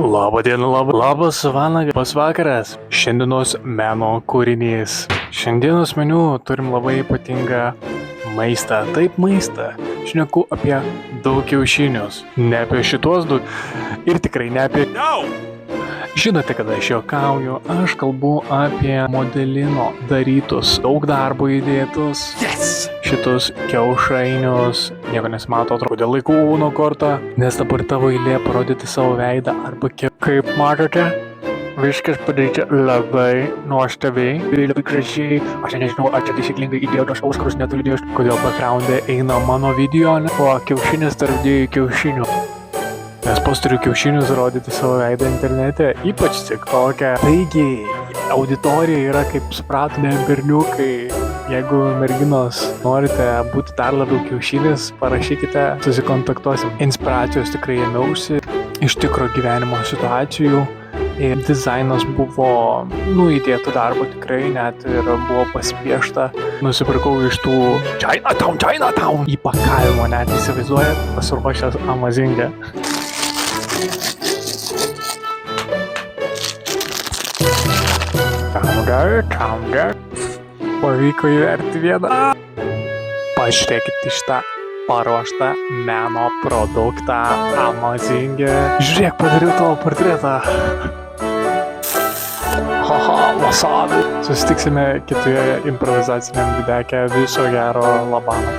Labą dieną, labas vakaras. Šiandienos meno kūrinys. Šiandienos meniu turim labai ypatingą maistą. Taip, maistą. Šneku apie daug kiaušinius. Ne apie šitos du. Ir tikrai ne apie... Žinote, kada aš juokauju, aš kalbu apie modelino darytus, daug darbo įdėtus, šitus kiaušainius, nieko nesimato, atrodo laikūno kortą, nes dabar tavo eilė parodyti savo veidą arba kaip matote, viskas padaryta labai nuostabiai, labai gražiai, aš nežinau, ar čia taisyklingai įdėjau tos auskarus neturiu idėjos, kodėl background'e eina mano video, o kiaušinis tarp dviejų kiaušinių. Nes pats turiu kiaušinius rodyti savo veidą internete, ypač TikTok'e. Taigi, auditorija yra, kaip supratome, berniukai. Jeigu merginos norite būti dar labiau kiaušinis, parašykite, susikontaktuosim. Inspiracijos tikrai ėmiausi iš tikro gyvenimo situacijų. Ir dizainas buvo, įdėtų darbo tikrai, net ir buvo paspiešta. Nusipirkau iš tų Chinatown įpakavimo, net įsivaizduojat, pasiruošęs Amazing'e. Taunder. Pavyko įverti vieną. Pažiūrėkit į šitą paruoštą meno produktą Amazing'e. Žiūrėk, padariau tavo portretą. Wasabi. Susitiksime kitoje improvizaciniam videke. Viso gero, labano.